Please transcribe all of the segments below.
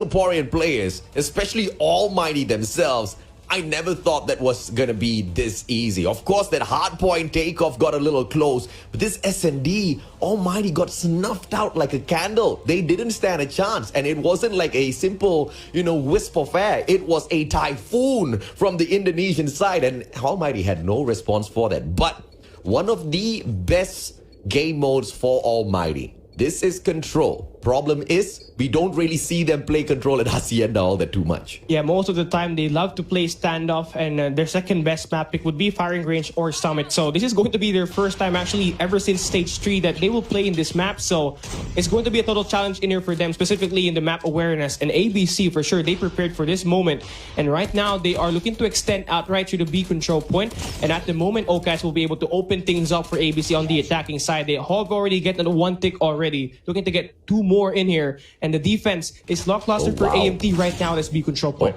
Singaporean players, especially Almighty themselves, I never thought that was gonna be this easy. Of course, that hardpoint takeoff got a little close, but this S&D, Almighty got snuffed out like a candle. They didn't stand a chance, and it wasn't like a simple, wisp of air. It was a typhoon from the Indonesian side, and Almighty had no response for that. But one of the best game modes for Almighty. This is Control. Problem is, we don't really see them play Control at Hacienda all that too much. Yeah, most of the time they love to play standoff, and their second best map pick would be Firing Range or Summit. So this is going to be their first time actually ever since Stage 3 that they will play in this map. So it's going to be a total challenge in here for them, specifically in the map awareness. And ABC, for sure, they prepared for this moment. And right now, they are looking to extend out right to the B control point. And at the moment, OCAS will be able to open things up for ABC on the attacking side. They have already gotten one tick already, looking to get two more in here. And the defense is lackluster for AMT right now. That's B control point.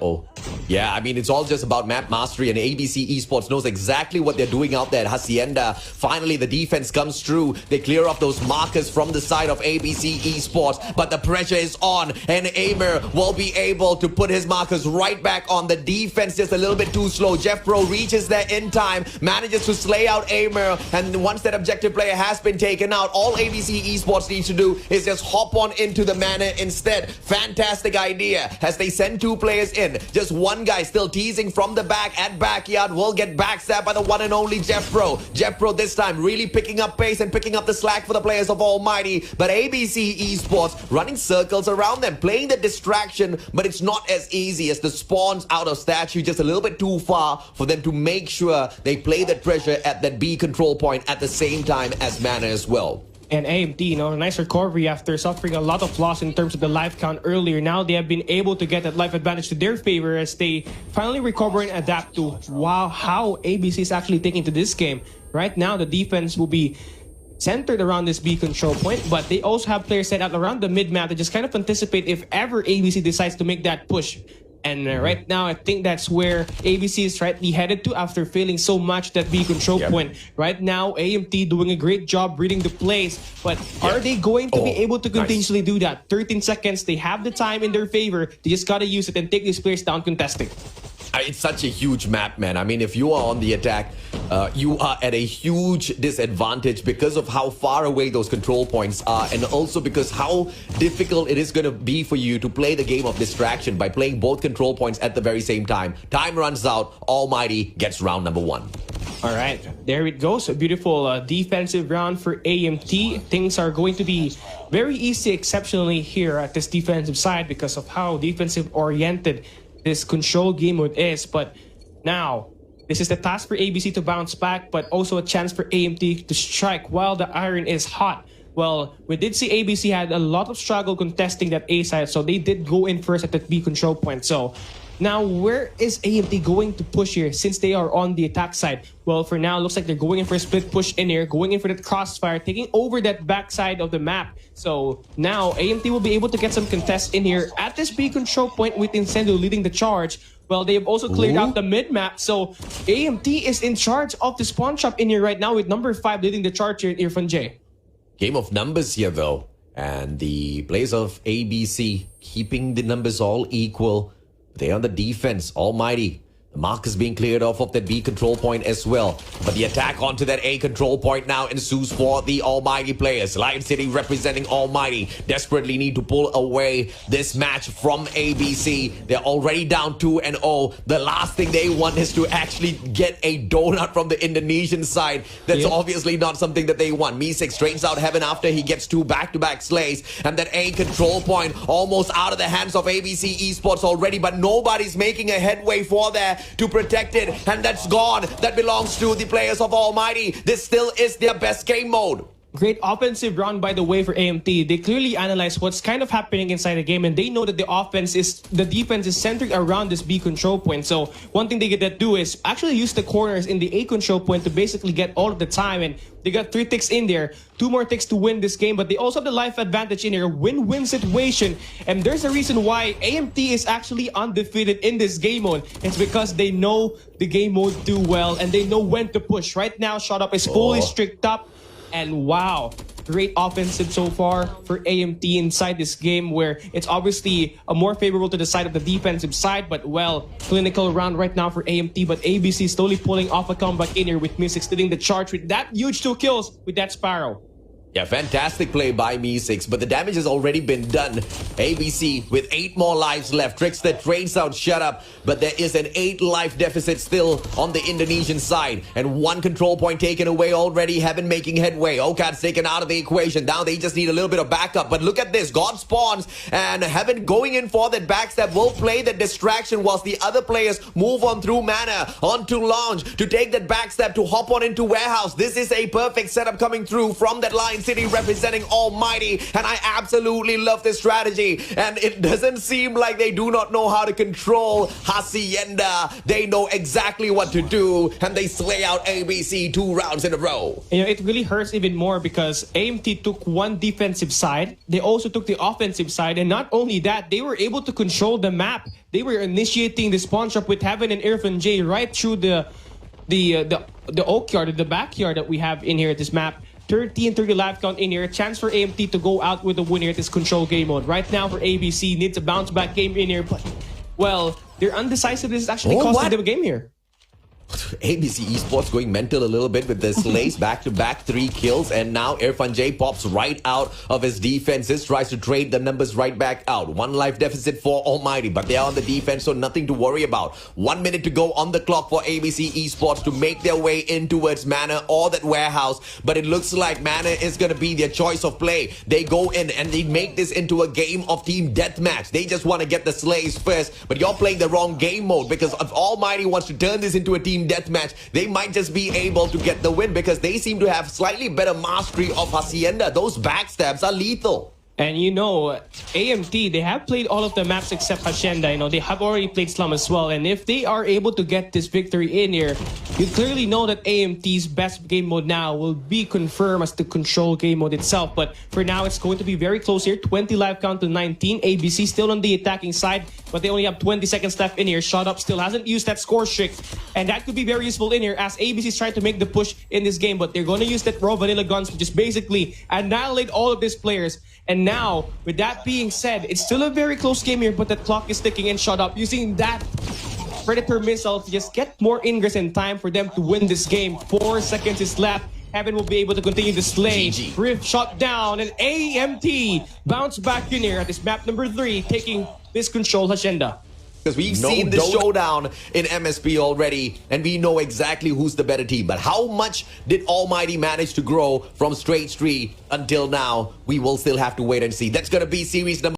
Yeah, I mean, it's all just about map mastery, and ABC Esports knows exactly what they're doing out there at Hacienda. Finally, the defense comes through. They clear off those markers from the side of ABC Esports, but the pressure is on, and Aimer will be able to put his markers right back on. The defense just a little bit too slow. Jeff Pro reaches there in time, manages to slay out Aimer, and once that objective player has been taken out, all ABC Esports needs to do is just hop on into the manor instead. Fantastic idea as they send two players in. Just one guy still teasing from the back at backyard will get backstabbed by the one and only Jeff Pro. Jeff Pro this time really picking up pace and picking up the slack for the players of Almighty. But ABC Esports running circles around them, playing the distraction, but it's not as easy as the spawns out of statue, just a little bit too far for them to make sure they play that pressure at that B control point at the same time as Mana as well. And AMT, a nice recovery after suffering a lot of loss in terms of the life count earlier. Now they have been able to get that life advantage to their favor as they finally recover and adapt to how ABC is actually taking to this game. Right now, the defense will be centered around this B control point, but they also have players set out around the mid-map to just kind of anticipate if ever ABC decides to make that push. And right now, I think that's where ABC is rightly headed to after failing so much that B control point. Right now, AMT doing a great job reading the plays, but are they going to be able to continuously do that? 13 seconds, they have the time in their favor. They just got to use it and take these players down contesting. It's such a huge map, man. I mean, if you are on the attack, you are at a huge disadvantage because of how far away those control points are, and also because how difficult it is going to be for you to play the game of distraction by playing both control points at the very same time. Time runs out. Almighty gets round number 1. All right, there it goes. A beautiful defensive round for AMT. Things are going to be very easy, exceptionally here at this defensive side because of how defensive-oriented this control game mode is. But now, this is the task for ABC to bounce back, but also a chance for AMT to strike while the iron is hot. Well, we did see ABC had a lot of struggle contesting that A side, so they did go in first at that B control point. So now, where is AMT going to push here since they are on the attack side? Well, for now, looks like they're going in for a split push in here, going in for that crossfire, taking over that backside of the map. So now, AMT will be able to get some contests in here at this B control point with Incendio leading the charge. Well, they have also cleared out the mid-map, so AMT is in charge of the spawn shop in here right now with number 5 leading the charge here in Irfan J. Game of numbers here, though. And the players of ABC keeping the numbers all equal. They on the defense, Almighty. The mark is being cleared off of that B control point as well. But the attack onto that A control point now ensues for the Almighty players. Lion City representing Almighty desperately need to pull away this match from ABC. They're already down 2-0. The last thing they want is to actually get a donut from the Indonesian side. That's obviously not something that they want. Misix drains out heaven after he gets 2 back-to-back slays. And that A control point almost out of the hands of ABC Esports already. But nobody's making a headway for there to protect it, and that's gone. That belongs to the players of Almighty. This still is their best game mode. Great offensive run, by the way, for AMT. They clearly analyze what's kind of happening inside the game, and they know that the defense is centered around this B control point. So one thing they get to do is actually use the corners in the A control point to basically get all of the time, and they got 3 ticks in there, 2 more ticks to win this game, but they also have the life advantage in here, win-win situation. And there's a reason why AMT is actually undefeated in this game mode. It's because they know the game mode too well, and they know when to push. Right now, Shot Up is fully strict up. And wow, great offensive so far for AMT inside this game, where it's obviously more favorable to the side of the defensive side, but well, clinical round right now for AMT, but ABC slowly pulling off a comeback in here with Mystics leading the charge with that huge 2 kills with that Sparrow. Yeah, fantastic play by Me6, but the damage has already been done. ABC with 8 more lives left. Trickster trades out Shut Up, but there is an 8 life deficit still on the Indonesian side. And 1 control point taken away already. Heaven making headway. Okad's taken out of the equation. Now they just need a little bit of backup. But look at this. God spawns and Heaven going in for that backstab will play the distraction whilst the other players move on through Mana onto Lounge to take that backstab to hop on into Warehouse. This is a perfect setup coming through from that line. City representing Almighty, and I absolutely love this strategy, and it doesn't seem like they do not know how to control Hacienda. They know exactly what to do, and they slay out ABC 2 rounds in a row. You know, it really hurts even more because AMT took 1 defensive side, they also took the offensive side, and not only that, they were able to control the map. They were initiating the spawn trap with Heaven and Irfan J right through the oak yard, the backyard that we have in here at this map. 30 and 30 life count in here. A chance for AMT to go out with a win here at this control game mode. Right now for ABC, needs a bounce back game in here, but well, their undecisiveness is actually costing them a game here. ABC Esports going mental a little bit with the slays back-to-back 3 kills, and now Irfan J pops right out of his defenses, tries to trade the numbers right back out. 1 life deficit for Almighty, but they are on the defense, so nothing to worry about. 1 minute to go on the clock for ABC Esports to make their way in towards Mana or that Warehouse, but it looks like Mana is going to be their choice of play. They go in and they make this into a game of team deathmatch. They just want to get the slays first, but you're playing the wrong game mode, because if Almighty wants to turn this into a team deathmatch, they might just be able to get the win because they seem to have slightly better mastery of Hacienda. Those backstabs are lethal. And you know, AMT, they have played all of the maps except Hacienda. You know, they have already played Slum as well. And if they are able to get this victory in here, you clearly know that AMT's best game mode now will be confirmed as the control game mode itself. But for now, it's going to be very close here. 20 life count to 19. ABC still on the attacking side, but they only have 20 seconds left in here. Shut Up still hasn't used that score streak, and that could be very useful in here as ABC is trying to make the push in this game. But they're going to use that raw vanilla guns to just basically annihilate all of these players. And now, with that being said, it's still a very close game here, but the clock is ticking and Shut Up using that Predator missile to just get more ingress and time for them to win this game. 4 seconds is left. Heaven will be able to continue to slay. Rift shot down, and AMT bounce back in here at this map number 3, taking this control Hacienda. Because we've seen the showdown in MSP already, and we know exactly who's the better team. But how much did Almighty manage to grow from straight street until now? We will still have to wait and see. That's going to be series number